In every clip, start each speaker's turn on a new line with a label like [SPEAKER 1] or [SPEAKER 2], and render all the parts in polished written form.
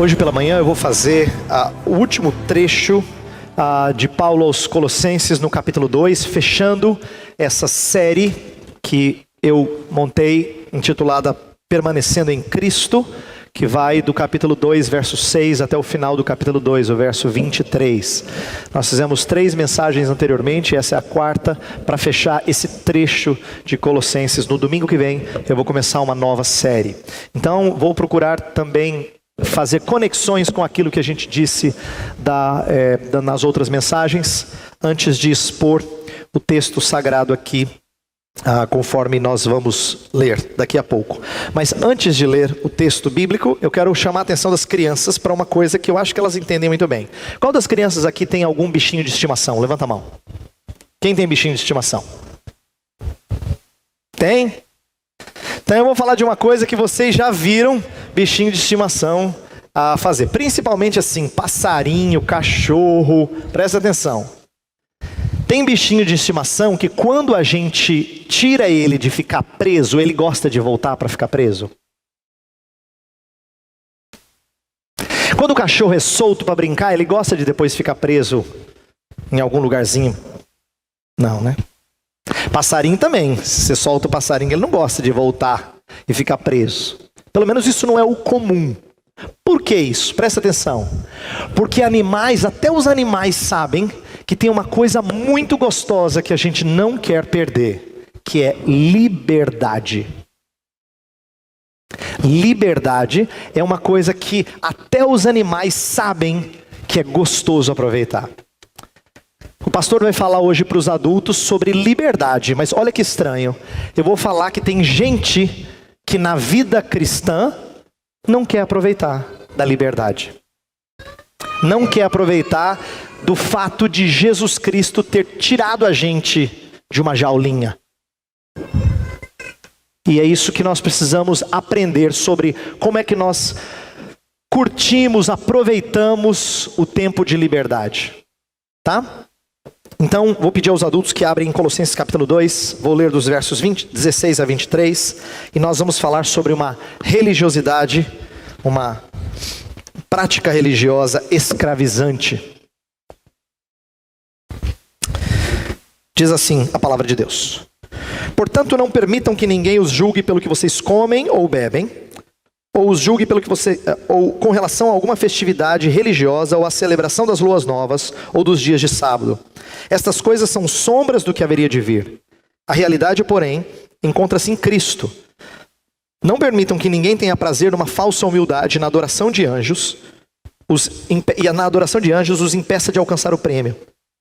[SPEAKER 1] Hoje pela manhã eu vou fazer o último trecho de Paulo aos Colossenses no capítulo 2, fechando essa série que eu montei, intitulada Permanecendo em Cristo, que vai do capítulo 2, verso 6 até o final do capítulo 2, o verso 23. Nós fizemos 3 mensagens anteriormente, essa é a 4ª, para fechar esse trecho de Colossenses. No domingo que vem eu vou começar uma nova série. Então vou procurar também fazer conexões com aquilo que a gente disse nas outras mensagens, antes de expor o texto sagrado aqui, conforme nós vamos ler daqui a pouco. Mas antes de ler o texto bíblico, eu quero chamar a atenção das crianças para uma coisa que eu acho que elas entendem muito bem. Qual das crianças aqui tem algum bichinho de estimação? Levanta a mão. Quem tem bichinho de estimação? Tem? Então eu vou falar de uma coisa que vocês já viram bichinho de estimação a fazer. Principalmente assim, passarinho, cachorro. Presta atenção. Tem bichinho de estimação que quando a gente tira ele de ficar preso, ele gosta de voltar para ficar preso? Quando o cachorro é solto para brincar, ele gosta de depois ficar preso em algum lugarzinho? Não, né? Passarinho também. Se você solta o passarinho, ele não gosta de voltar e ficar preso. Pelo menos isso não é o comum. Por que isso? Presta atenção. Porque animais, até os animais sabem que tem uma coisa muito gostosa que a gente não quer perder, que é liberdade. Liberdade é uma coisa que até os animais sabem que é gostoso aproveitar. O pastor vai falar hoje para os adultos sobre liberdade, mas olha que estranho. Eu vou falar que tem gente que na vida cristã não quer aproveitar da liberdade. Não quer aproveitar do fato de Jesus Cristo ter tirado a gente de uma jaulinha. E é isso que nós precisamos aprender sobre como é que nós curtimos, aproveitamos o tempo de liberdade. Tá? Então, vou pedir aos adultos que abrem em Colossenses capítulo 2, vou ler dos versos 16 a 23, e nós vamos falar sobre uma religiosidade, uma prática religiosa escravizante. Diz assim a palavra de Deus: portanto, não permitam que ninguém os julgue pelo que vocês comem ou bebem, ou os julgue ou com relação a alguma festividade religiosa, ou a celebração das luas novas, ou dos dias de sábado. Estas coisas são sombras do que haveria de vir. A realidade, porém, encontra-se em Cristo. Não permitam que ninguém tenha prazer numa falsa humildade na adoração de anjos, e na adoração de anjos os impeça de alcançar o prêmio.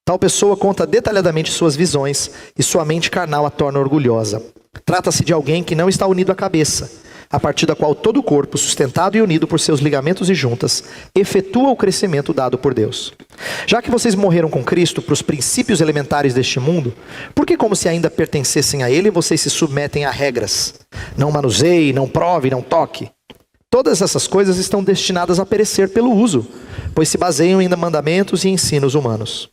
[SPEAKER 1] Tal pessoa conta detalhadamente suas visões, e sua mente carnal a torna orgulhosa. Trata-se de alguém que não está unido à cabeça, a partir da qual todo o corpo, sustentado e unido por seus ligamentos e juntas, efetua o crescimento dado por Deus. Já que vocês morreram com Cristo para os princípios elementares deste mundo, por que, como se ainda pertencessem a Ele, vocês se submetem a regras? Não manuseie, não prove, não toque. Todas essas coisas estão destinadas a perecer pelo uso, pois se baseiam em mandamentos e ensinos humanos.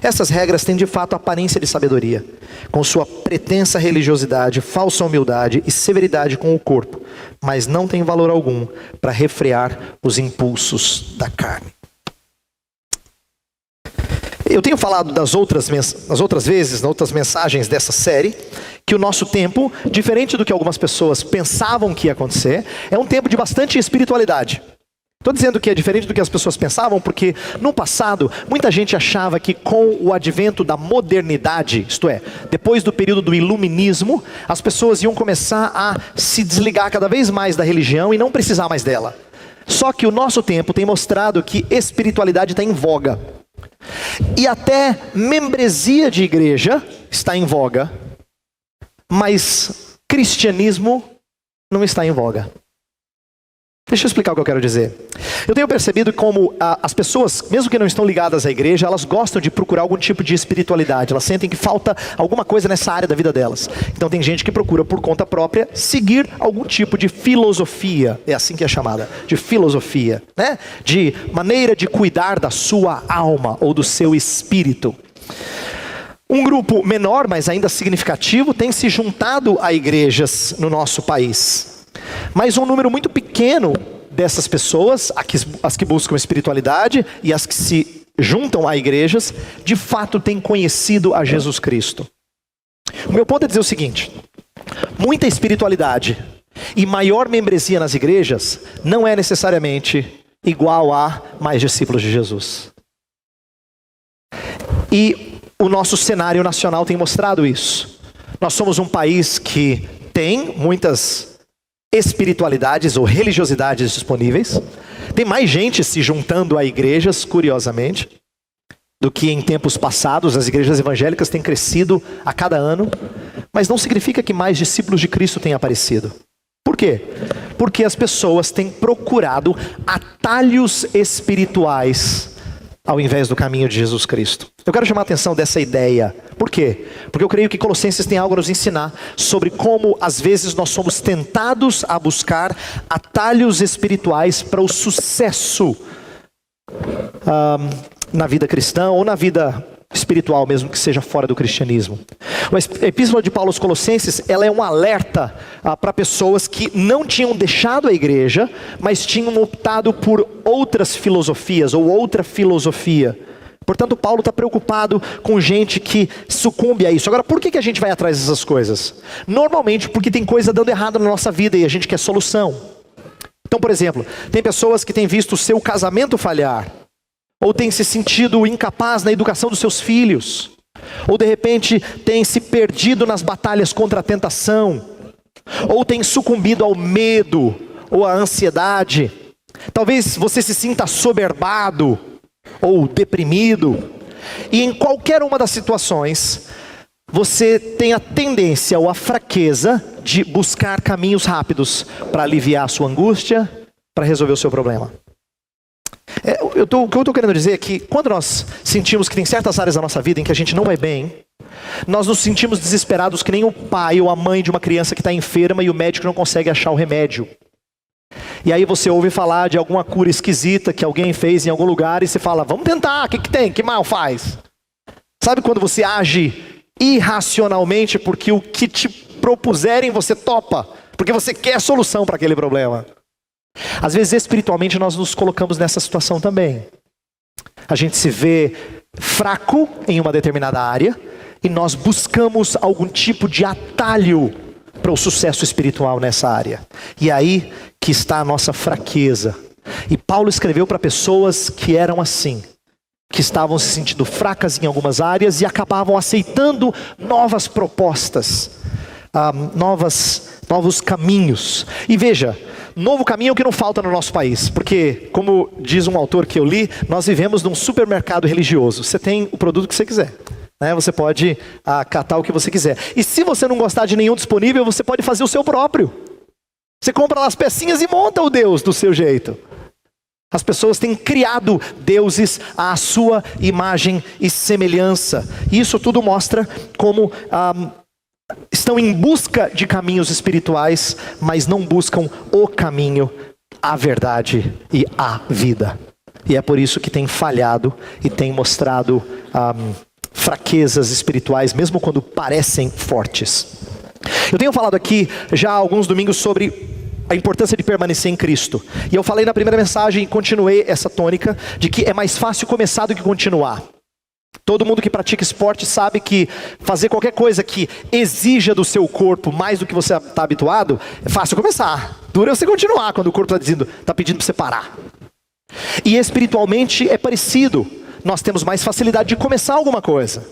[SPEAKER 1] Essas regras têm de fato aparência de sabedoria, com sua pretensa religiosidade, falsa humildade e severidade com o corpo, mas não têm valor algum para refrear os impulsos da carne. Eu tenho falado nas outras mensagens dessa série, que o nosso tempo, diferente do que algumas pessoas pensavam que ia acontecer, é um tempo de bastante espiritualidade. Estou dizendo que é diferente do que as pessoas pensavam, porque no passado, muita gente achava que com o advento da modernidade, isto é, depois do período do iluminismo, as pessoas iam começar a se desligar cada vez mais da religião e não precisar mais dela. Só que o nosso tempo tem mostrado que espiritualidade está em voga. E até membresia de igreja está em voga, mas cristianismo não está em voga. Deixa eu explicar o que eu quero dizer. Eu tenho percebido como as pessoas, mesmo que não estão ligadas à igreja, elas gostam de procurar algum tipo de espiritualidade. Elas sentem que falta alguma coisa nessa área da vida delas. Então tem gente que procura por conta própria seguir algum tipo de filosofia. É assim que é chamada, de filosofia, né? De maneira de cuidar da sua alma ou do seu espírito. Um grupo menor, mas ainda significativo, tem se juntado a igrejas no nosso país. Mas um número muito pequeno dessas pessoas, as que buscam espiritualidade e as que se juntam a igrejas, de fato têm conhecido a Jesus Cristo. O meu ponto é dizer o seguinte: muita espiritualidade e maior membresia nas igrejas não é necessariamente igual a mais discípulos de Jesus. E o nosso cenário nacional tem mostrado isso. Nós somos um país que tem muitas espiritualidades ou religiosidades disponíveis. Tem mais gente se juntando a igrejas, curiosamente, do que em tempos passados. As igrejas evangélicas têm crescido a cada ano, mas não significa que mais discípulos de Cristo tenham aparecido. Por quê? Porque as pessoas têm procurado atalhos espirituais ao invés do caminho de Jesus Cristo. Eu quero chamar a atenção dessa ideia. Por quê? Porque eu creio que Colossenses tem algo a nos ensinar sobre como às vezes nós somos tentados a buscar atalhos espirituais para o sucesso na vida cristã ou na vida espiritual, mesmo que seja fora do cristianismo. A epístola de Paulo aos Colossenses, ela é um alerta para pessoas que não tinham deixado a igreja, mas tinham optado por outras filosofias ou outra filosofia. Portanto, Paulo está preocupado com gente que sucumbe a isso. Agora, por que a gente vai atrás dessas coisas? Normalmente porque tem coisa dando errado na nossa vida e a gente quer solução. Então, por exemplo, tem pessoas que têm visto o seu casamento falhar, ou tem se sentido incapaz na educação dos seus filhos, ou de repente tem se perdido nas batalhas contra a tentação, ou tem sucumbido ao medo ou à ansiedade. Talvez você se sinta assoberbado ou deprimido, e em qualquer uma das situações você tem a tendência ou a fraqueza de buscar caminhos rápidos para aliviar a sua angústia, para resolver o seu problema. O que eu estou querendo dizer é que quando nós sentimos que tem certas áreas da nossa vida em que a gente não vai bem, nós nos sentimos desesperados que nem o pai ou a mãe de uma criança que está enferma e o médico não consegue achar o remédio. E aí você ouve falar de alguma cura esquisita que alguém fez em algum lugar e você fala, vamos tentar, o que tem? Que mal faz? Sabe quando você age irracionalmente porque o que te propuserem você topa, porque você quer solução para aquele problema? Às vezes espiritualmente nós nos colocamos nessa situação também. A gente se vê fraco em uma determinada área e nós buscamos algum tipo de atalho para o sucesso espiritual nessa área. E aí que está a nossa fraqueza. E Paulo escreveu para pessoas que eram assim, que estavam se sentindo fracas em algumas áreas e acabavam aceitando novas propostas, novos caminhos. E veja, novo caminho é o que não falta no nosso país, porque, como diz um autor que eu li, nós vivemos num supermercado religioso. Você tem o produto que você quiser, né? Você pode catar o que você quiser. E se você não gostar de nenhum disponível, você pode fazer o seu próprio. Você compra lá as pecinhas e monta o Deus do seu jeito. As pessoas têm criado deuses à sua imagem e semelhança. E isso tudo mostra como estão em busca de caminhos espirituais, mas não buscam o caminho, a verdade e a vida. E é por isso que tem falhado e tem mostrado fraquezas espirituais, mesmo quando parecem fortes. Eu tenho falado aqui já há alguns domingos sobre a importância de permanecer em Cristo. E eu falei na primeira mensagem e continuei essa tônica de que é mais fácil começar do que continuar. Todo mundo que pratica esporte sabe que fazer qualquer coisa que exija do seu corpo mais do que você está habituado, é fácil começar. Dura você continuar quando o corpo está pedindo para você parar. E espiritualmente é parecido. Nós temos mais facilidade de começar alguma coisa,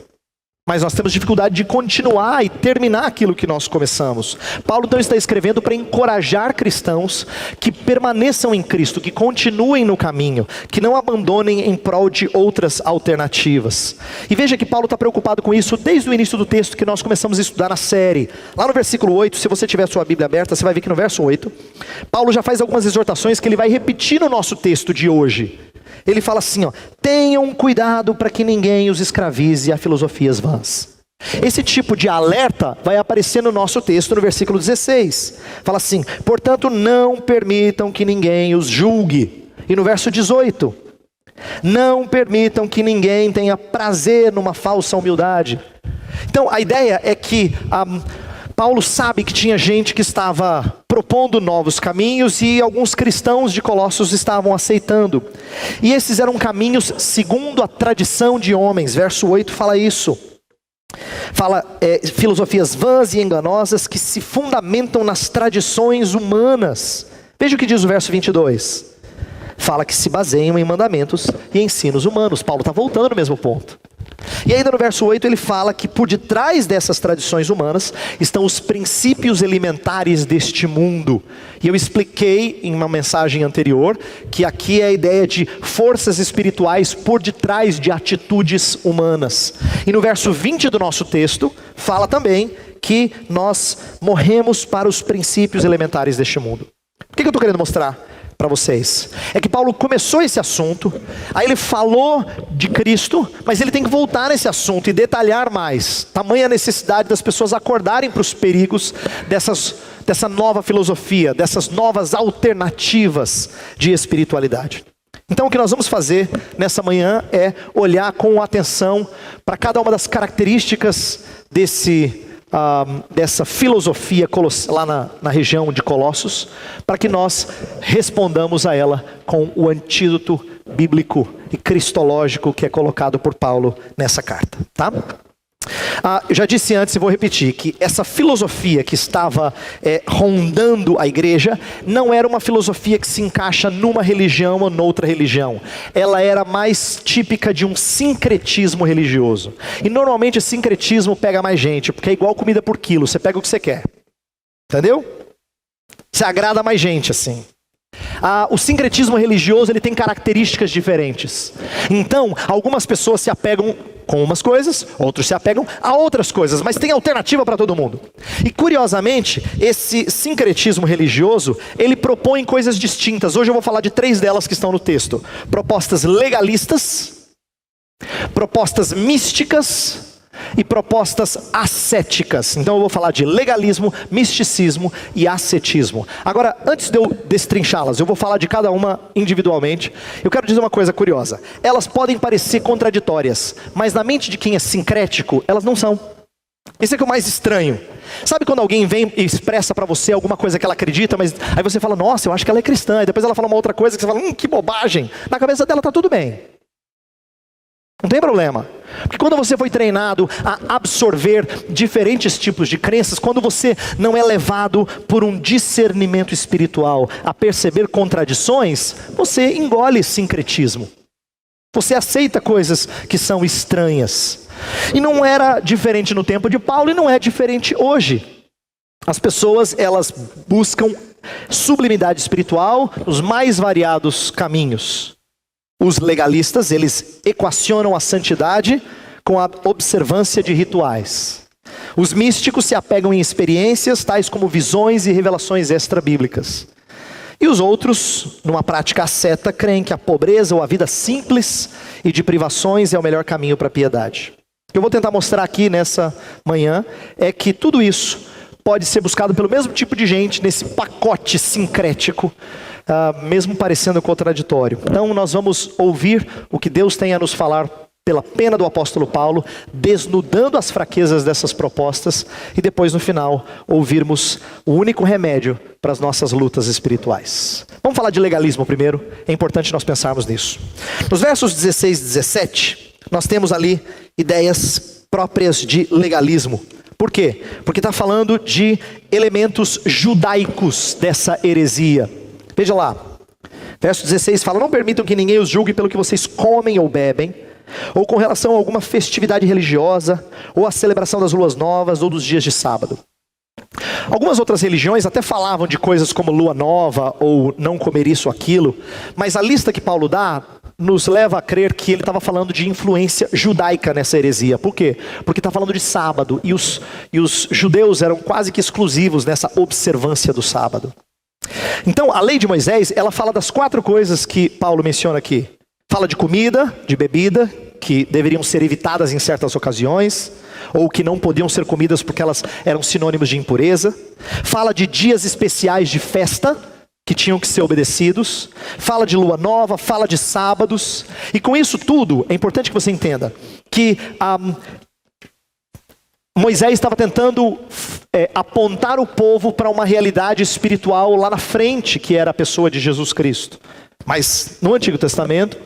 [SPEAKER 1] mas nós temos dificuldade de continuar e terminar aquilo que nós começamos. Paulo então está escrevendo para encorajar cristãos que permaneçam em Cristo, que continuem no caminho, que não abandonem em prol de outras alternativas. E veja que Paulo está preocupado com isso desde o início do texto que nós começamos a estudar na série. Lá no versículo 8, se você tiver a sua Bíblia aberta, você vai ver que no verso 8, Paulo já faz algumas exortações que ele vai repetir no nosso texto de hoje. Ele fala assim, tenham cuidado para que ninguém os escravize a filosofias vãs. Esse tipo de alerta vai aparecer no nosso texto no versículo 16. Fala assim, portanto não permitam que ninguém os julgue. E no verso 18, não permitam que ninguém tenha prazer numa falsa humildade. Então a ideia é que Paulo sabe que tinha gente que estava propondo novos caminhos, e alguns cristãos de Colossos estavam aceitando. E esses eram caminhos segundo a tradição de homens. Verso 8 fala isso. Fala filosofias vãs e enganosas que se fundamentam nas tradições humanas. Veja o que diz o verso 22. Fala que se baseiam em mandamentos e ensinos humanos. Paulo está voltando no mesmo ponto. E ainda no verso 8 ele fala que por detrás dessas tradições humanas estão os princípios elementares deste mundo. E eu expliquei em uma mensagem anterior que aqui é a ideia de forças espirituais por detrás de atitudes humanas. E no verso 20 do nosso texto fala também que nós morremos para os princípios elementares deste mundo. O que eu estou querendo mostrar para vocês? É que Paulo começou esse assunto, aí ele falou de Cristo, mas ele tem que voltar nesse assunto e detalhar mais. Tamanha necessidade das pessoas acordarem para os perigos dessa nova filosofia, dessas novas alternativas de espiritualidade. Então o que nós vamos fazer nessa manhã é olhar com atenção para cada uma das características dessa filosofia lá na região de Colossos, para que nós respondamos a ela com o antídoto bíblico e cristológico que é colocado por Paulo nessa carta, tá? Eu já disse antes e vou repetir, que essa filosofia que estava rondando a igreja, não era uma filosofia que se encaixa numa religião ou noutra religião. Ela era mais típica de um sincretismo religioso. E normalmente o sincretismo pega mais gente, porque é igual comida por quilo, você pega o que você quer. Entendeu? Você agrada mais gente assim. O sincretismo religioso ele tem características diferentes. Então, algumas pessoas se apegam com umas coisas, outros se apegam a outras coisas, mas tem alternativa para todo mundo. E curiosamente, esse sincretismo religioso, ele propõe coisas distintas. Hoje eu vou falar de 3 delas que estão no texto: propostas legalistas, propostas místicas e propostas ascéticas. Então eu vou falar de legalismo, misticismo e ascetismo. Agora, antes de eu destrinchá-las, eu vou falar de cada uma individualmente. Eu quero dizer uma coisa curiosa: elas podem parecer contraditórias, mas na mente de quem é sincrético, elas não são. Esse é que é o mais estranho. Sabe quando alguém vem e expressa para você alguma coisa que ela acredita, mas aí você fala, nossa, eu acho que ela é cristã, e depois ela fala uma outra coisa que você fala, que bobagem. Na cabeça dela está tudo bem. Não tem problema, porque quando você foi treinado a absorver diferentes tipos de crenças, quando você não é levado por um discernimento espiritual a perceber contradições, você engole sincretismo. Você aceita coisas que são estranhas. E não era diferente no tempo de Paulo e não é diferente hoje. As pessoas, elas buscam sublimidade espiritual nos mais variados caminhos. Os legalistas, eles equacionam a santidade com a observância de rituais. Os místicos se apegam em experiências, tais como visões e revelações extra-bíblicas. E os outros, numa prática asceta, creem que a pobreza ou a vida simples e de privações é o melhor caminho para a piedade. O que eu vou tentar mostrar aqui nessa manhã é que tudo isso pode ser buscado pelo mesmo tipo de gente nesse pacote sincrético, mesmo parecendo contraditório. Então nós vamos ouvir o que Deus tem a nos falar pela pena do apóstolo Paulo, desnudando as fraquezas dessas propostas, e depois no final ouvirmos o único remédio para as nossas lutas espirituais. Vamos falar de legalismo primeiro, é importante nós pensarmos nisso. Nos versos 16 e 17, nós temos ali ideias próprias de legalismo. Por quê? Porque está falando de elementos judaicos dessa heresia. Veja lá, verso 16 fala, não permitam que ninguém os julgue pelo que vocês comem ou bebem, ou com relação a alguma festividade religiosa, ou a celebração das luas novas, ou dos dias de sábado. Algumas outras religiões até falavam de coisas como lua nova, ou não comer isso ou aquilo, mas a lista que Paulo dá nos leva a crer que ele estava falando de influência judaica nessa heresia. Por quê? Porque está falando de sábado, e os judeus eram quase que exclusivos nessa observância do sábado. Então, a lei de Moisés, ela fala das 4 coisas que Paulo menciona aqui. Fala de comida, de bebida, que deveriam ser evitadas em certas ocasiões, ou que não podiam ser comidas porque elas eram sinônimos de impureza. Fala de dias especiais de festa, que tinham que ser obedecidos. Fala de lua nova, fala de sábados. E com isso tudo, é importante que você entenda que Moisés estava tentando apontar o povo para uma realidade espiritual lá na frente, que era a pessoa de Jesus Cristo. Mas no Antigo Testamento,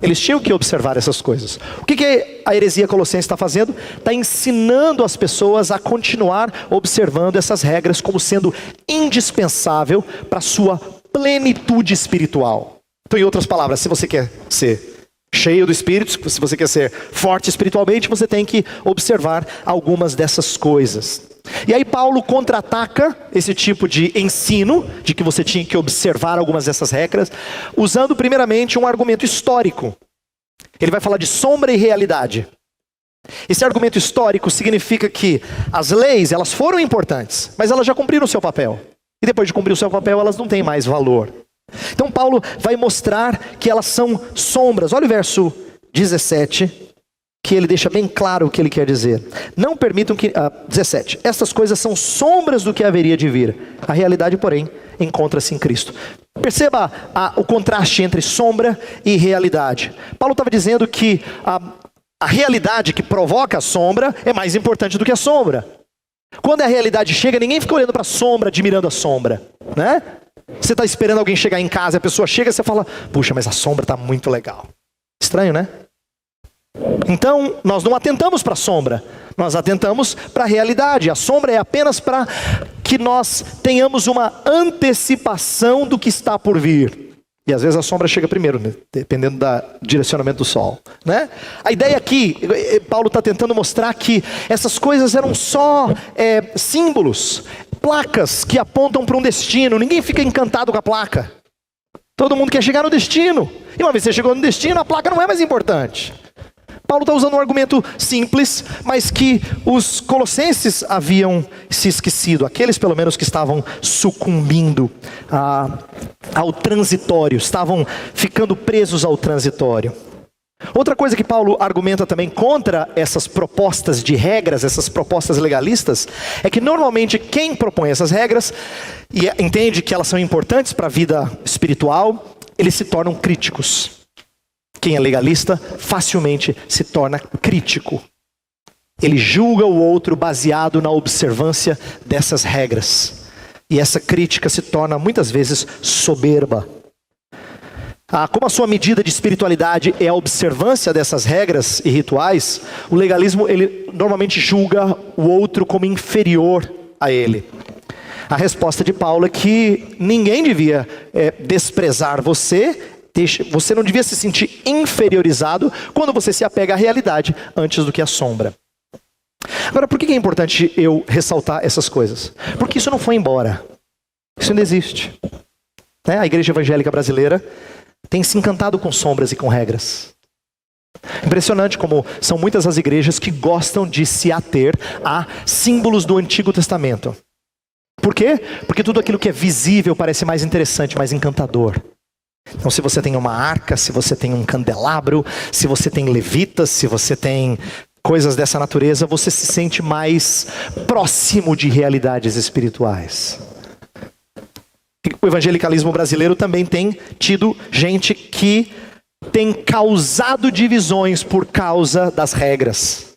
[SPEAKER 1] eles tinham que observar essas coisas. O que a heresia colossense está fazendo? Está ensinando as pessoas a continuar observando essas regras como sendo indispensável para a sua plenitude espiritual. Então, em outras palavras, se você quer ser cheio do Espírito, se você quer ser forte espiritualmente, você tem que observar algumas dessas coisas. E aí Paulo contra-ataca esse tipo de ensino, de que você tinha que observar algumas dessas regras, usando primeiramente um argumento histórico. Ele vai falar de sombra e realidade. Esse argumento histórico significa que as leis, elas foram importantes, mas elas já cumpriram o seu papel. E depois de cumprir o seu papel, elas não têm mais valor. Então Paulo vai mostrar que elas são sombras. Olha o verso 17, que ele deixa bem claro o que ele quer dizer. Não permitam que... 17. Estas coisas são sombras do que haveria de vir. A realidade, porém, encontra-se em Cristo. Perceba o contraste entre sombra e realidade. Paulo estava dizendo que a realidade que provoca a sombra é mais importante do que a sombra. Quando a realidade chega, ninguém fica olhando para a sombra, admirando a sombra, né? Você está esperando alguém chegar em casa, a pessoa chega e você fala, puxa, mas a sombra está muito legal. Estranho, né? Então, nós não atentamos para a sombra, nós atentamos para a realidade. A sombra é apenas para que nós tenhamos uma antecipação do que está por vir. E às vezes a sombra chega primeiro, né? Dependendo do direcionamento do sol, né? A ideia aqui, Paulo está tentando mostrar que essas coisas eram só símbolos, placas que apontam para um destino. Ninguém fica encantado com a placa. Todo mundo quer chegar no destino. E uma vez que você chegou no destino, a placa não é mais importante. Paulo está usando um argumento simples, mas que os colossenses haviam se esquecido. Aqueles, pelo menos, que estavam sucumbindo ao transitório, estavam ficando presos ao transitório. Outra coisa que Paulo argumenta também contra essas propostas de regras, essas propostas legalistas, é que normalmente quem propõe essas regras e entende que elas são importantes para a vida espiritual, eles se tornam críticos. Quem é legalista facilmente se torna crítico. Ele julga o outro baseado na observância dessas regras. E essa crítica se torna muitas vezes soberba. Como a sua medida de espiritualidade é a observância dessas regras e rituais, o legalismo ele normalmente julga o outro como inferior a ele. A resposta de Paulo é que ninguém devia desprezar você. Você não devia se sentir inferiorizado quando você se apega à realidade antes do que à sombra. Agora, por que é importante eu ressaltar essas coisas? Porque isso não foi embora. Isso ainda existe. A igreja evangélica brasileira tem se encantado com sombras e com regras. Impressionante como são muitas as igrejas que gostam de se ater a símbolos do Antigo Testamento. Por quê? Porque tudo aquilo que é visível parece mais interessante, mais encantador. Então, se você tem uma arca, se você tem um candelabro, se você tem levitas, se você tem coisas dessa natureza, você se sente mais próximo de realidades espirituais. O evangelicalismo brasileiro também tem tido gente que tem causado divisões por causa das regras.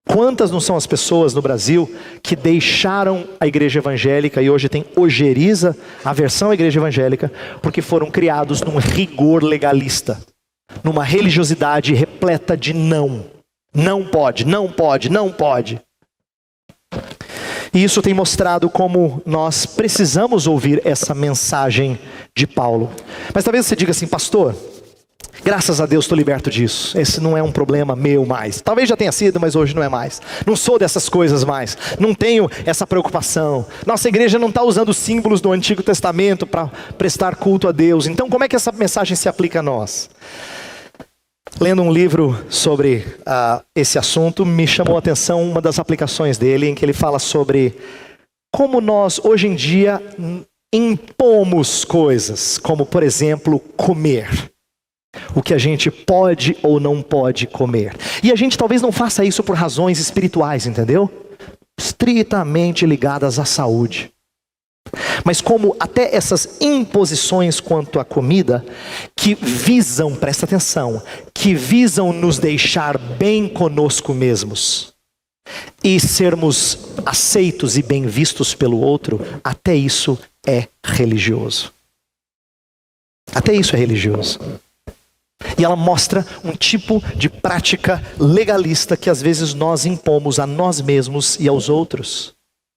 [SPEAKER 1] Quantas não são as pessoas no Brasil que deixaram a igreja evangélica e hoje tem ojeriza, aversão à igreja evangélica, porque foram criados num rigor legalista, numa religiosidade repleta de não. Não pode, não pode, não pode. E isso tem mostrado como nós precisamos ouvir essa mensagem de Paulo. Mas talvez você diga assim, pastor, graças a Deus estou liberto disso. Esse não é um problema meu mais. Talvez já tenha sido, mas hoje não é mais. Não sou dessas coisas mais. Não tenho essa preocupação. Nossa igreja não está usando os símbolos do Antigo Testamento para prestar culto a Deus. Então como é que essa mensagem se aplica a nós? Lendo um livro sobre esse assunto, me chamou a atenção uma das aplicações dele, em que ele fala sobre como nós hoje em dia impomos coisas, como por exemplo comer. O que a gente pode ou não pode comer. E a gente talvez não faça isso por razões espirituais, entendeu? Estritamente ligadas à saúde. Mas como até essas imposições quanto à comida, que visam, presta atenção, que visam nos deixar bem conosco mesmos. e sermos aceitos e bem vistos pelo outro, até isso é religioso. Até isso é religioso. E ela mostra um tipo de prática legalista que às vezes nós impomos a nós mesmos e aos outros.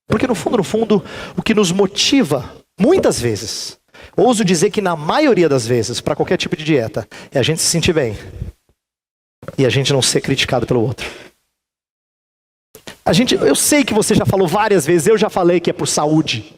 [SPEAKER 1] Porque no fundo, o que nos motiva, muitas vezes, ouso dizer que na maioria das vezes, para qualquer tipo de dieta, é a gente se sentir bem. E a gente não ser criticado pelo outro. Eu sei que você já falou várias vezes, eu já falei que é por saúde.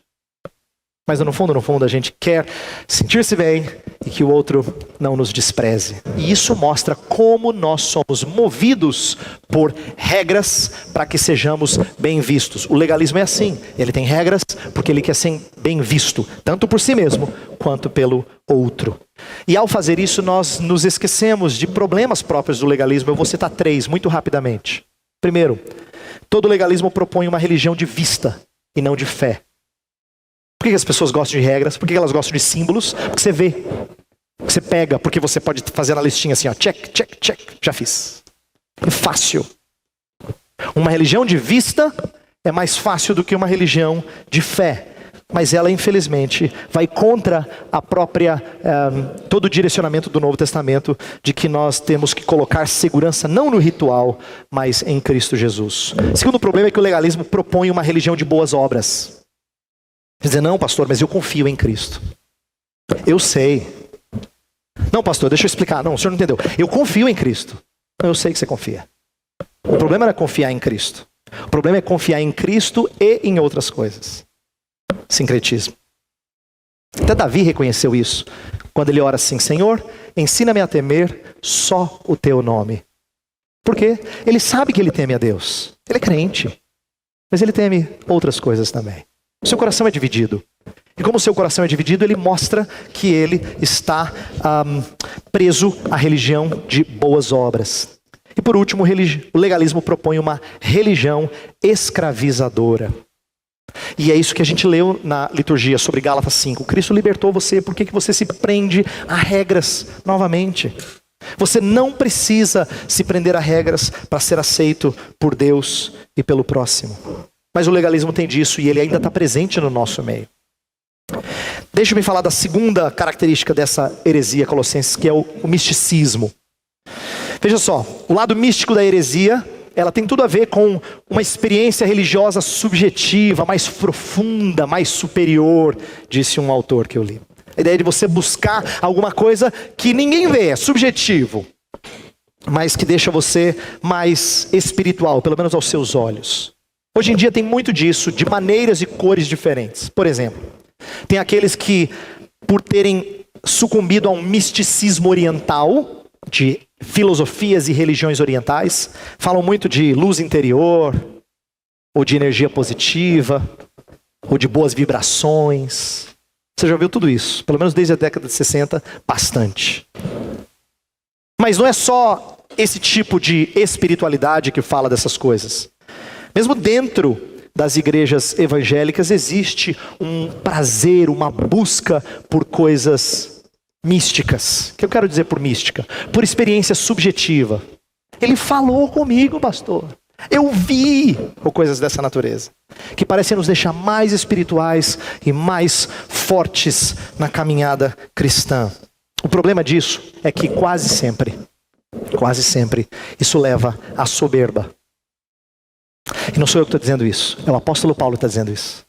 [SPEAKER 1] Mas no fundo a gente quer sentir-se bem e que o outro não nos despreze. E isso mostra como nós somos movidos por regras para que sejamos bem vistos. O legalismo é assim, ele tem regras porque ele quer ser bem visto, tanto por si mesmo quanto pelo outro. E ao fazer isso nós nos esquecemos de problemas próprios do legalismo. Eu vou citar 3 muito rapidamente. Primeiro, todo legalismo propõe uma religião de vista e não de fé. Por que as pessoas gostam de regras? Por que elas gostam de símbolos? Porque você vê, porque você pega, porque você pode fazer na listinha assim, ó, check, check, check, já fiz. É fácil. Uma religião de vista é mais fácil do que uma religião de fé. Mas ela, infelizmente, vai contra a própria, todo o direcionamento do Novo Testamento, de que nós temos que colocar segurança não no ritual, mas em Cristo Jesus. O segundo problema é que o legalismo propõe uma religião de boas obras. Quer dizer, não, pastor, mas eu confio em Cristo. Eu sei. Não, pastor, deixa eu explicar. Não, o senhor não entendeu. Eu confio em Cristo. Não, eu sei que você confia. O problema não é confiar em Cristo. O problema é confiar em Cristo e em outras coisas. Sincretismo. Até Davi reconheceu isso. Quando ele ora assim, Senhor, ensina-me a temer só o teu nome. Por quê? Ele sabe que ele teme a Deus. Ele é crente. Mas ele teme outras coisas também. Seu coração é dividido. E como o seu coração é dividido, ele mostra que ele está preso à religião de boas obras. E por último, o legalismo propõe uma religião escravizadora. E é isso que a gente leu na liturgia sobre Gálatas 5. Cristo libertou você, por que você se prende a regras novamente? Você não precisa se prender a regras para ser aceito por Deus e pelo próximo. Mas o legalismo tem disso e ele ainda está presente no nosso meio. Deixa-me falar da segunda característica dessa heresia colossenses, que é o misticismo. Veja só, o lado místico da heresia, ela tem tudo a ver com uma experiência religiosa subjetiva, mais profunda, mais superior, disse um autor que eu li. A ideia de você buscar alguma coisa que ninguém vê, é subjetivo, mas que deixa você mais espiritual, pelo menos aos seus olhos. Hoje em dia tem muito disso, de maneiras e cores diferentes. Por exemplo, tem aqueles que, por terem sucumbido a um misticismo oriental, de filosofias e religiões orientais, falam muito de luz interior, ou de energia positiva, ou de boas vibrações. Você já ouviu tudo isso, pelo menos desde a década de 60, bastante. Mas não é só esse tipo de espiritualidade que fala dessas coisas. Mesmo dentro das igrejas evangélicas existe um prazer, uma busca por coisas místicas. O que eu quero dizer por mística? Por experiência subjetiva. Ele falou comigo, pastor. Eu vi, ou coisas dessa natureza, que parecem nos deixar mais espirituais e mais fortes na caminhada cristã. O problema disso é que quase sempre, isso leva à soberba. E não sou eu que estou dizendo isso, é o apóstolo Paulo que está dizendo isso.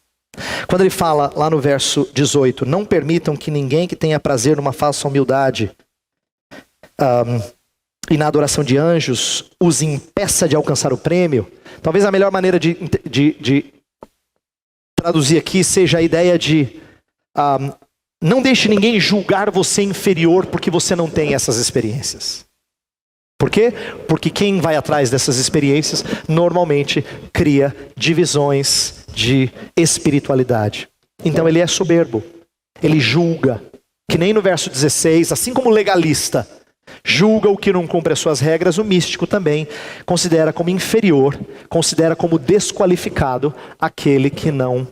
[SPEAKER 1] Quando ele fala lá no verso 18, não permitam que ninguém que tenha prazer numa falsa humildade e na adoração de anjos os impeça de alcançar o prêmio. Talvez a melhor maneira de traduzir aqui seja a ideia de não deixe ninguém julgar você inferior porque você não tem essas experiências. Por quê? Porque quem vai atrás dessas experiências normalmente cria divisões de espiritualidade. Então ele é soberbo, ele julga, que nem no verso 16, assim como o legalista julga o que não cumpre as suas regras, o místico também considera como inferior, considera como desqualificado aquele que não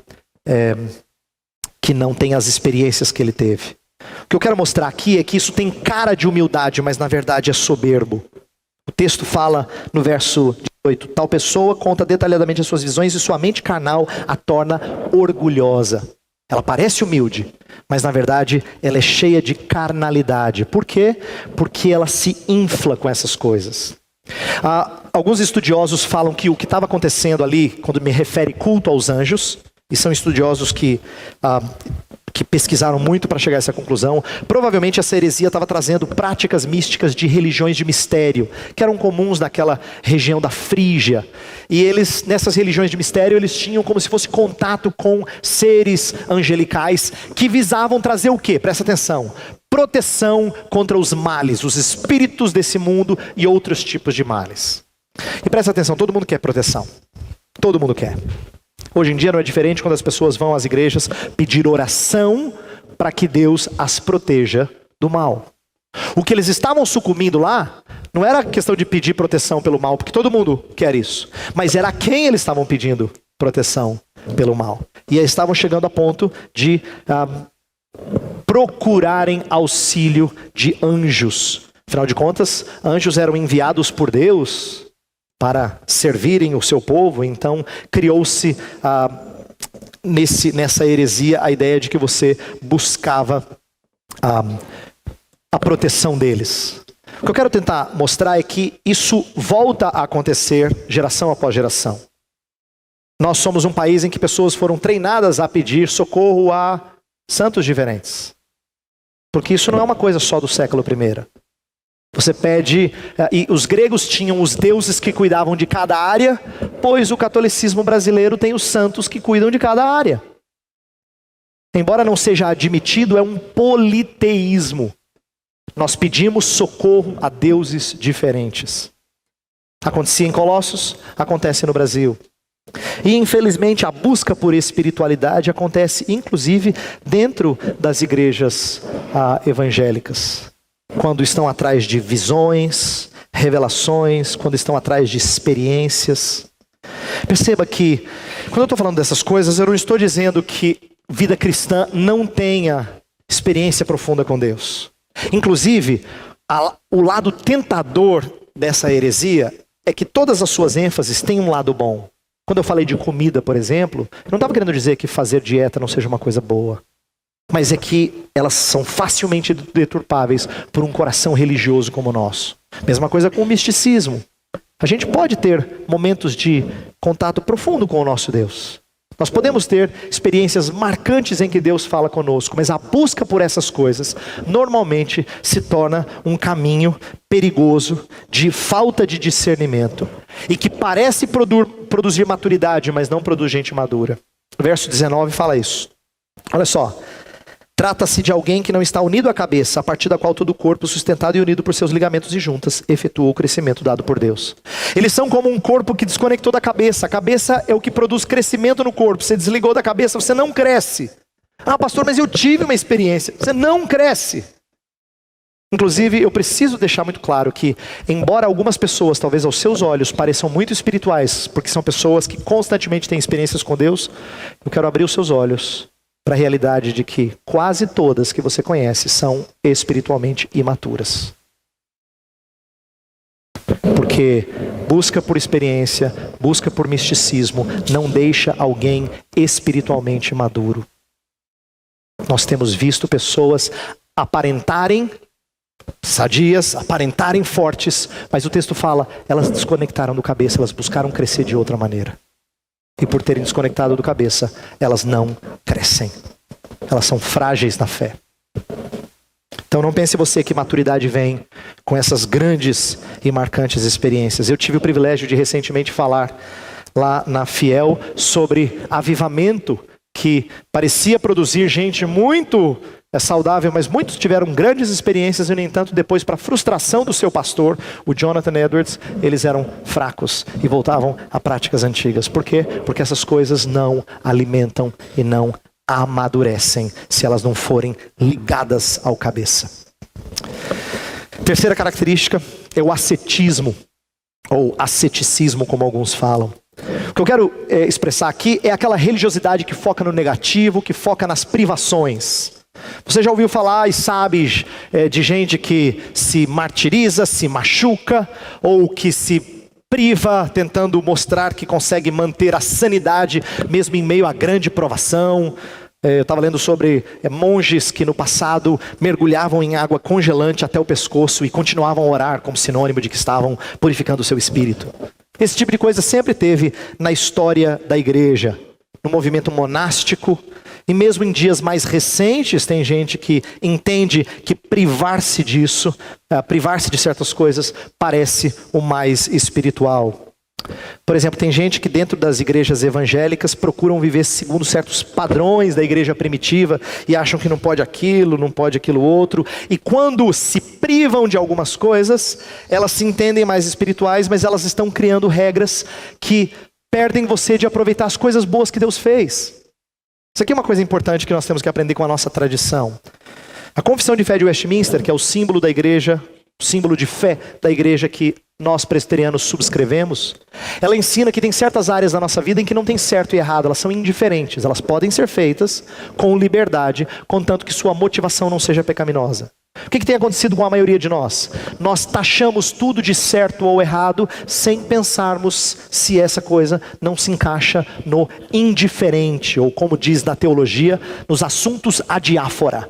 [SPEAKER 1] tem as experiências que ele teve. O que eu quero mostrar aqui é que isso tem cara de humildade, mas na verdade é soberbo. O texto fala no verso 8. Tal pessoa conta detalhadamente as suas visões e sua mente carnal a torna orgulhosa. Ela parece humilde, mas na verdade ela é cheia de carnalidade. Por quê? Porque ela se infla com essas coisas. Alguns estudiosos falam que o que estava acontecendo ali, quando me refere culto aos anjos, e são estudiosos que pesquisaram muito para chegar a essa conclusão, provavelmente essa heresia estava trazendo práticas místicas de religiões de mistério, que eram comuns naquela região da Frígia. E eles, nessas religiões de mistério, eles tinham como se fosse contato com seres angelicais que visavam trazer o quê? Presta atenção. Proteção contra os males, os espíritos desse mundo e outros tipos de males. E presta atenção, todo mundo quer proteção. Todo mundo quer. Hoje em dia não é diferente quando as pessoas vão às igrejas pedir oração para que Deus as proteja do mal. O que eles estavam sucumbindo lá não era questão de pedir proteção pelo mal, porque todo mundo quer isso. Mas era a quem eles estavam pedindo proteção pelo mal. E eles estavam chegando a ponto de procurarem auxílio de anjos. Afinal de contas, anjos eram enviados por Deus para servirem o seu povo, então criou-se nessa heresia a ideia de que você buscava a proteção deles. O que eu quero tentar mostrar é que isso volta a acontecer geração após geração. Nós somos um país em que pessoas foram treinadas a pedir socorro a santos diferentes. Porque isso não é uma coisa só do século I. Você pede, e os gregos tinham os deuses que cuidavam de cada área, pois o catolicismo brasileiro tem os santos que cuidam de cada área. Embora não seja admitido, é um politeísmo. Nós pedimos socorro a deuses diferentes. Acontecia em Colossos, acontece no Brasil. E infelizmente a busca por espiritualidade acontece inclusive dentro das igrejas evangélicas. Quando estão atrás de visões, revelações, quando estão atrás de experiências. Perceba que, quando eu estou falando dessas coisas, eu não estou dizendo que vida cristã não tenha experiência profunda com Deus. Inclusive, o lado tentador dessa heresia é que todas as suas ênfases têm um lado bom. Quando eu falei de comida, por exemplo, eu não estava querendo dizer que fazer dieta não seja uma coisa boa. Mas é que elas são facilmente deturpáveis por um coração religioso como o nosso. Mesma coisa com o misticismo. A gente pode ter momentos de contato profundo com o nosso Deus. Nós podemos ter experiências marcantes em que Deus fala conosco, mas a busca por essas coisas normalmente se torna um caminho perigoso de falta de discernimento e que parece produzir maturidade, mas não produz gente madura. O verso 19 fala isso. Olha só. Trata-se de alguém que não está unido à cabeça, a partir da qual todo o corpo, sustentado e unido por seus ligamentos e juntas, efetua o crescimento dado por Deus. Eles são como um corpo que desconectou da cabeça. A cabeça é o que produz crescimento no corpo. Você desligou da cabeça, você não cresce. Ah, pastor, mas eu tive uma experiência. Você não cresce. Inclusive, eu preciso deixar muito claro que, embora algumas pessoas, talvez aos seus olhos, pareçam muito espirituais, porque são pessoas que constantemente têm experiências com Deus, eu quero abrir os seus olhos para a realidade de que quase todas que você conhece são espiritualmente imaturas. Porque busca por experiência, busca por misticismo, não deixa alguém espiritualmente maduro. Nós temos visto pessoas aparentarem sadias, aparentarem fortes, mas o texto fala, elas desconectaram do cabeça, elas buscaram crescer de outra maneira. E por terem desconectado do cabeça, elas não crescem. Elas são frágeis na fé. Então não pense você que maturidade vem com essas grandes e marcantes experiências. Eu tive o privilégio de recentemente falar lá na Fiel sobre avivamento que parecia produzir gente muito saudável, mas muitos tiveram grandes experiências e, no entanto, depois, para a frustração do seu pastor, o Jonathan Edwards, eles eram fracos e voltavam a práticas antigas. Por quê? Porque essas coisas não alimentam e não amadurecem se elas não forem ligadas ao cabeça. Terceira característica é o ascetismo, ou asceticismo, como alguns falam. O que eu quero expressar aqui é aquela religiosidade que foca no negativo, que foca nas privações. Você já ouviu falar e sabe de gente que se martiriza, se machuca, ou que se priva, tentando mostrar que consegue manter a sanidade, mesmo em meio à grande provação. Eu estava lendo sobre monges que no passado mergulhavam em água congelante até o pescoço e continuavam a orar como sinônimo de que estavam purificando o seu espírito. Esse tipo de coisa sempre teve na história da igreja, no movimento monástico, e mesmo em dias mais recentes tem gente que entende que privar-se disso, privar-se de certas coisas, parece o mais espiritual. Por exemplo, tem gente que dentro das igrejas evangélicas procuram viver segundo certos padrões da igreja primitiva e acham que não pode aquilo outro. E quando se privam de algumas coisas, elas se entendem mais espirituais, mas elas estão criando regras que perdem você de aproveitar as coisas boas que Deus fez. Isso aqui é uma coisa importante que nós temos que aprender com a nossa tradição. A Confissão de Fé de Westminster, que é o símbolo da igreja, o símbolo de fé da igreja que nós presbiterianos subscrevemos, ela ensina que tem certas áreas da nossa vida em que não tem certo e errado, elas são indiferentes, elas podem ser feitas com liberdade, contanto que sua motivação não seja pecaminosa. O que tem acontecido com a maioria de nós? Nós taxamos tudo de certo ou errado sem pensarmos se essa coisa não se encaixa no indiferente, ou como diz na teologia, nos assuntos adiáfora,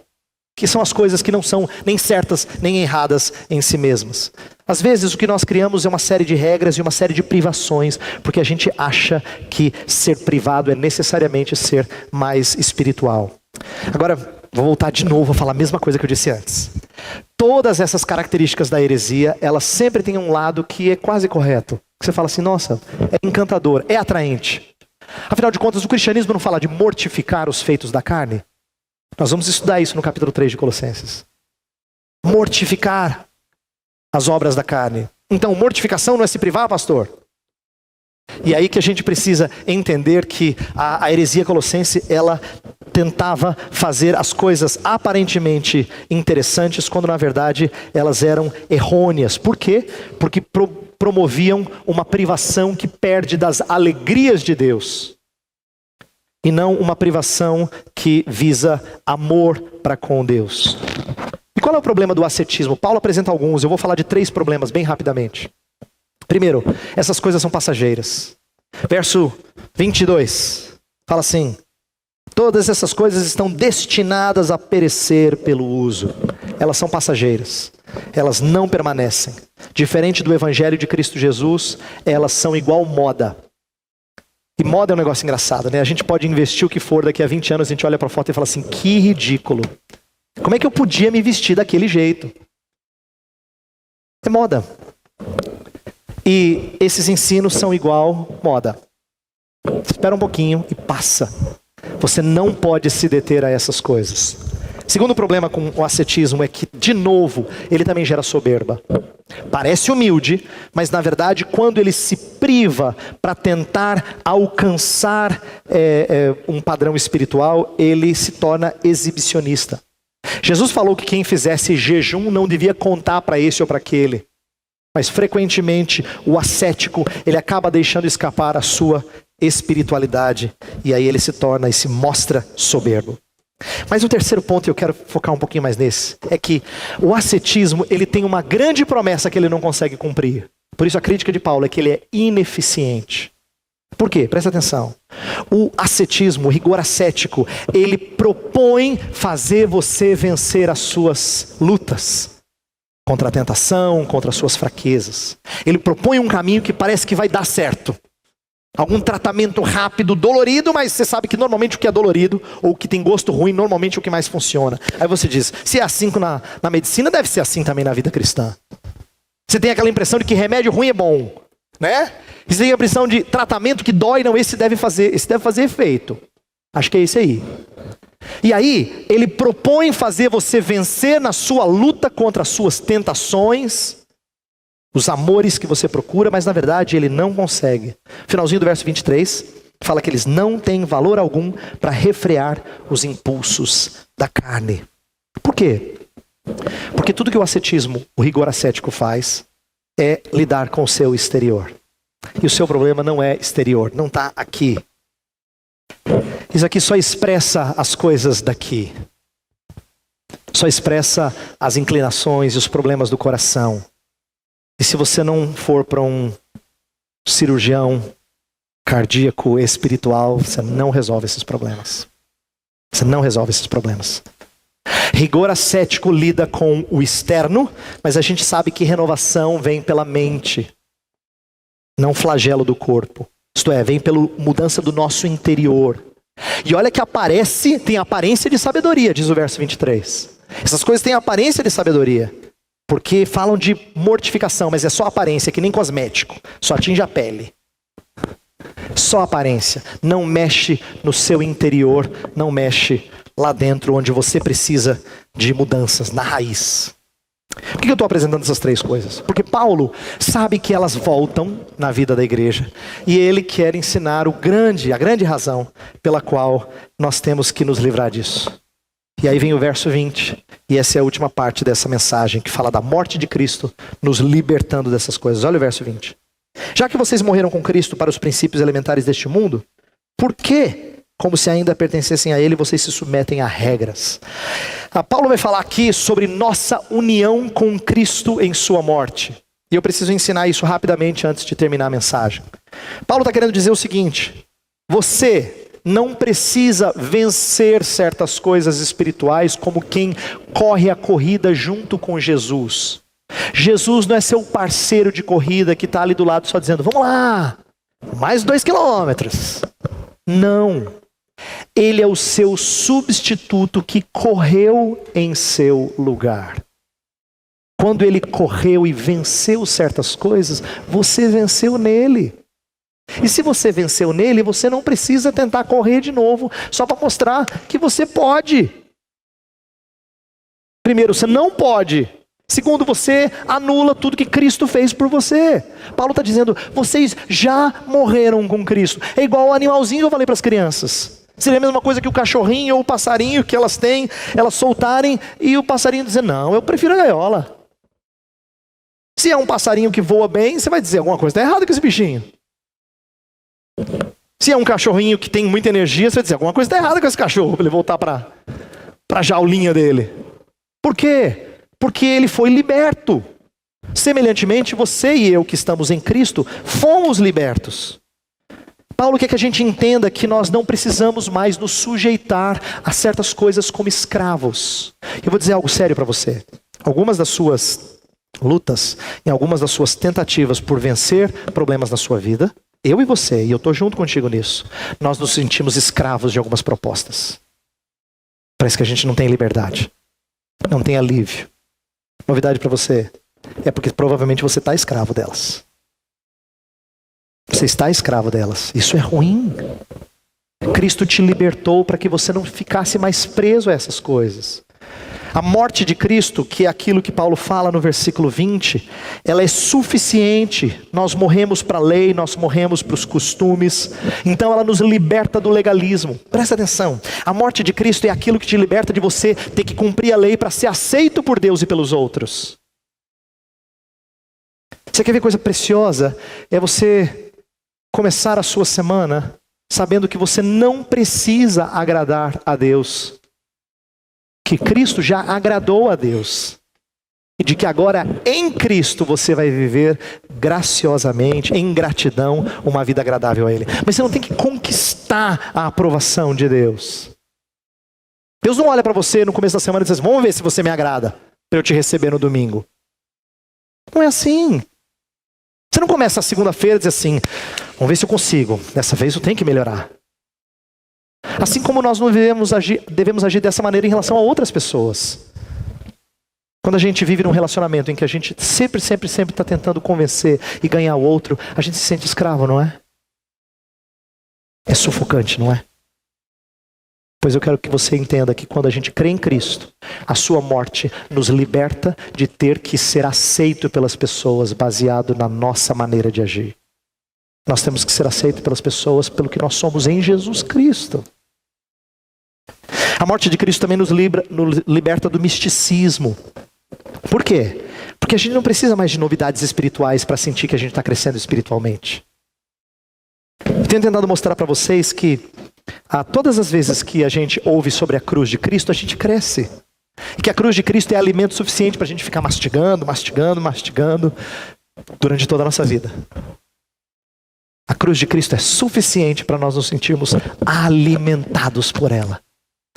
[SPEAKER 1] que são as coisas que não são nem certas nem erradas em si mesmas. Às vezes o que nós criamos é uma série de regras e uma série de privações, porque a gente acha que ser privado é necessariamente ser mais espiritual. Agora, vou voltar de novo a falar a mesma coisa que eu disse antes. Todas essas características da heresia, elas sempre têm um lado que é quase correto. Você fala assim, nossa, é encantador, é atraente. Afinal de contas, o cristianismo não fala de mortificar os feitos da carne? Nós vamos estudar isso no capítulo 3 de Colossenses. Mortificar as obras da carne. Então, mortificação não é se privar, pastor? E aí que a gente precisa entender que a heresia colossense, ela tentava fazer as coisas aparentemente interessantes, quando na verdade elas eram errôneas. Por quê? Porque promoviam uma privação que perde das alegrias de Deus, e não uma privação que visa amor para com Deus. E qual é o problema do ascetismo? Paulo apresenta alguns, eu vou falar de 3 problemas bem rapidamente. Primeiro, essas coisas são passageiras. Verso 22, fala assim: todas essas coisas estão destinadas a perecer pelo uso. Elas são passageiras, elas não permanecem. Diferente do Evangelho de Cristo Jesus, elas são igual moda. E moda é um negócio engraçado, né? A gente pode investir o que for, daqui a 20 anos a gente olha para a foto e fala assim, que ridículo. Como é que eu podia me vestir daquele jeito? É moda. E esses ensinos são igual moda. Espera um pouquinho e passa. Você não pode se deter a essas coisas. Segundo problema com o ascetismo é que, de novo, ele também gera soberba. Parece humilde, mas na verdade, quando ele se priva para tentar alcançar um padrão espiritual, ele se torna exibicionista. Jesus falou que quem fizesse jejum não devia contar para esse ou para aquele. Mas frequentemente o ascético, ele acaba deixando escapar a sua espiritualidade. E aí ele se torna e se mostra soberbo. Mas o terceiro ponto, e eu quero focar um pouquinho mais nesse, é que o ascetismo, ele tem uma grande promessa que ele não consegue cumprir. Por isso a crítica de Paulo é que ele é ineficiente. Por quê? Presta atenção. O ascetismo, o rigor ascético, ele propõe fazer você vencer as suas lutas. Contra a tentação, contra as suas fraquezas. Ele propõe um caminho que parece que vai dar certo. Algum tratamento rápido, dolorido, mas você sabe que normalmente o que é dolorido, ou o que tem gosto ruim, normalmente é o que mais funciona. Aí você diz, se é assim na medicina, deve ser assim também na vida cristã. Você tem aquela impressão de que remédio ruim é bom, né? Você tem a impressão de tratamento que dói, não, esse deve fazer efeito. Acho que é esse aí. E aí, ele propõe fazer você vencer na sua luta contra as suas tentações, os amores que você procura, mas na verdade ele não consegue. Finalzinho do verso 23, fala que eles não têm valor algum para refrear os impulsos da carne. Por quê? Porque tudo que o ascetismo, o rigor ascético faz, é lidar com o seu exterior. E o seu problema não é exterior, não está aqui. Isso aqui só expressa as coisas daqui. Só expressa as inclinações e os problemas do coração. E se você não for para um cirurgião cardíaco, espiritual, você não resolve esses problemas. Você não resolve esses problemas. Rigor ascético lida com o externo, mas a gente sabe que renovação vem pela mente, não flagelo do corpo. Isto é, vem pela mudança do nosso interior. E olha que tem aparência de sabedoria, diz o verso 23. Essas coisas têm aparência de sabedoria, porque falam de mortificação, mas é só aparência, que nem cosmético, só atinge a pele. Só aparência, não mexe no seu interior, não mexe lá dentro onde você precisa de mudanças, na raiz. Por que eu estou apresentando essas três coisas? Porque Paulo sabe que elas voltam na vida da igreja e ele quer ensinar a grande razão pela qual nós temos que nos livrar disso. E aí vem o verso 20, e essa é a última parte dessa mensagem que fala da morte de Cristo nos libertando dessas coisas. Olha o verso 20. Já que vocês morreram com Cristo para os princípios elementares deste mundo, por que, como se ainda pertencessem a Ele, vocês se submetem a regras? Paulo vai falar aqui sobre nossa união com Cristo em sua morte. E eu preciso ensinar isso rapidamente antes de terminar a mensagem. Paulo está querendo dizer o seguinte: você não precisa vencer certas coisas espirituais como quem corre a corrida junto com Jesus. Jesus não é seu parceiro de corrida que está ali do lado só dizendo, vamos lá, mais 2 quilômetros. Não. Ele é o seu substituto que correu em seu lugar. Quando ele correu e venceu certas coisas, você venceu nele. E se você venceu nele, você não precisa tentar correr de novo, só para mostrar que você pode. Primeiro, você não pode. Segundo, você anula tudo que Cristo fez por você. Paulo está dizendo, vocês já morreram com Cristo. É igual o animalzinho que eu falei para as crianças. Seria a mesma coisa que o cachorrinho ou o passarinho que elas têm, elas soltarem e o passarinho dizer, não, eu prefiro a gaiola. Se é um passarinho que voa bem, você vai dizer, alguma coisa está errada com esse bichinho. Se é um cachorrinho que tem muita energia, você vai dizer, alguma coisa está errada com esse cachorro, para ele voltar para a jaulinha dele. Por quê? Porque ele foi liberto. Semelhantemente, você e eu que estamos em Cristo, fomos libertos. Paulo quer que a gente entenda que nós não precisamos mais nos sujeitar a certas coisas como escravos. Eu vou dizer algo sério para você. Algumas das suas lutas, em algumas das suas tentativas por vencer problemas na sua vida, eu e você, e eu estou junto contigo nisso, nós nos sentimos escravos de algumas propostas. Parece que a gente não tem liberdade, não tem alívio. Novidade para você, é porque provavelmente você está escravo delas. Você está escravo delas, isso é ruim. Cristo te libertou para que você não ficasse mais preso a essas coisas. A morte de Cristo, que é aquilo que Paulo fala no versículo 20, ela é suficiente. Nós morremos para a lei, nós morremos para os costumes, então ela nos liberta do legalismo. Presta atenção, a morte de Cristo é aquilo que te liberta de você ter que cumprir a lei para ser aceito por Deus e pelos outros. Você quer ver coisa preciosa? É você começar a sua semana sabendo que você não precisa agradar a Deus. Que Cristo já agradou a Deus. E de que agora em Cristo você vai viver graciosamente, em gratidão, uma vida agradável a Ele. Mas você não tem que conquistar a aprovação de Deus. Deus não olha para você no começo da semana e diz, vamos ver se você me agrada, para eu te receber no domingo. Não é assim. Você não começa a segunda-feira e diz assim, vamos ver se eu consigo, dessa vez eu tenho que melhorar. Assim como nós não devemos agir dessa maneira em relação a outras pessoas. Quando a gente vive num relacionamento em que a gente sempre está tentando convencer e ganhar o outro, a gente se sente escravo, não é? É sufocante, não é? Pois eu quero que você entenda que quando a gente crê em Cristo, a sua morte nos liberta de ter que ser aceito pelas pessoas baseado na nossa maneira de agir. Nós temos que ser aceitos pelas pessoas pelo que nós somos em Jesus Cristo. A morte de Cristo também nos liberta do misticismo. Por quê? Porque a gente não precisa mais de novidades espirituais para sentir que a gente está crescendo espiritualmente. Eu tenho tentado mostrar para vocês que todas as vezes que a gente ouve sobre a cruz de Cristo, a gente cresce. E que a cruz de Cristo é alimento suficiente para a gente ficar mastigando durante toda a nossa vida. A cruz de Cristo é suficiente para nós nos sentirmos alimentados por ela.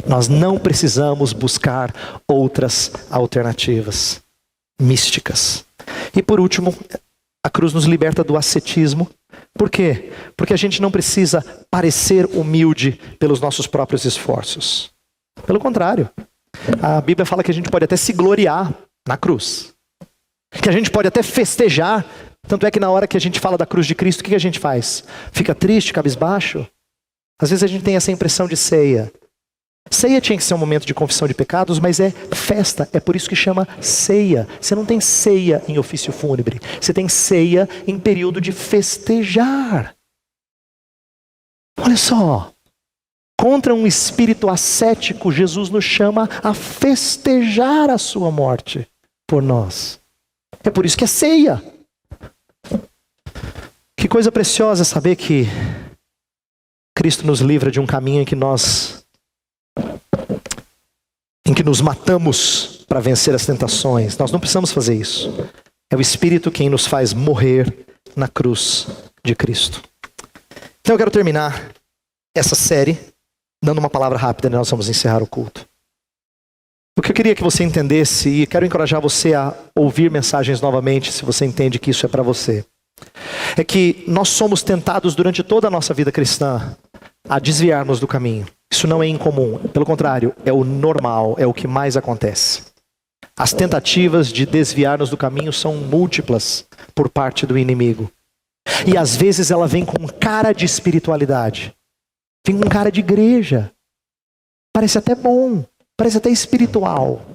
[SPEAKER 1] Nós não precisamos buscar outras alternativas místicas. E por último, a cruz nos liberta do ascetismo. Por quê? Porque a gente não precisa parecer humilde pelos nossos próprios esforços. Pelo contrário, a Bíblia fala que a gente pode até se gloriar na cruz. Que a gente pode até festejar. Tanto é que na hora que a gente fala da cruz de Cristo, o que a gente faz? Fica triste, cabisbaixo? Às vezes a gente tem essa impressão de ceia. Ceia tinha que ser um momento de confissão de pecados, mas é festa, é por isso que chama ceia. Você não tem ceia em ofício fúnebre, você tem ceia em período de festejar. Olha só, contra um espírito ascético, Jesus nos chama a festejar a sua morte por nós. É por isso que é ceia. Que coisa preciosa saber que Cristo nos livra de um caminho em que nos matamos para vencer as tentações. Nós não precisamos fazer isso. É o Espírito quem nos faz morrer na cruz de Cristo. Então eu quero terminar essa série dando uma palavra rápida e nós vamos encerrar o culto. O que eu queria que você entendesse, e quero encorajar você a ouvir mensagens novamente, se você entende que isso é para você, é que nós somos tentados durante toda a nossa vida cristã a desviarmos do caminho. Isso não é incomum, pelo contrário, é o normal, é o que mais acontece. As tentativas de desviar-nos do caminho são múltiplas por parte do inimigo. E às vezes ela vem com cara de espiritualidade, vem com cara de igreja. Parece até bom, parece até espiritual.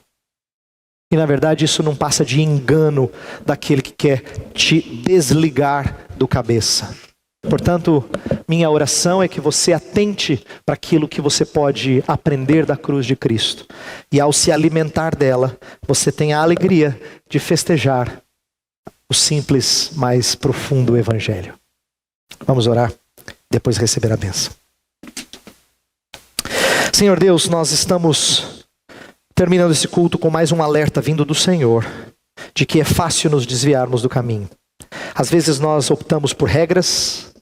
[SPEAKER 1] E na verdade isso não passa de engano daquele que quer te desligar do cabeça. Portanto, minha oração é que você atente para aquilo que você pode aprender da cruz de Cristo. E ao se alimentar dela, você tenha a alegria de festejar o simples, mais profundo evangelho. Vamos orar, depois receber a bênção. Senhor Deus, nós estamos terminando esse culto com mais um alerta vindo do Senhor, de que é fácil nos desviarmos do caminho. Às vezes nós optamos por regras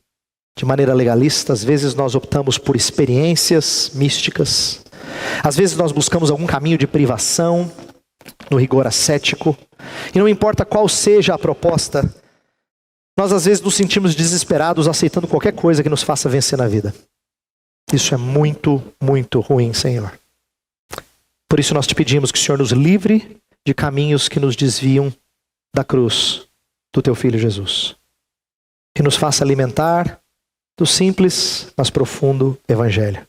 [SPEAKER 1] de maneira legalista, às vezes nós optamos por experiências místicas, às vezes nós buscamos algum caminho de privação, no rigor ascético, e não importa qual seja a proposta, nós às vezes nos sentimos desesperados aceitando qualquer coisa que nos faça vencer na vida. Isso é muito, muito ruim, Senhor. Por isso nós te pedimos que o Senhor nos livre de caminhos que nos desviam da cruz do teu Filho Jesus. Que nos faça alimentar do simples, mas profundo evangelho.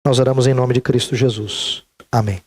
[SPEAKER 1] Nós oramos em nome de Cristo Jesus. Amém.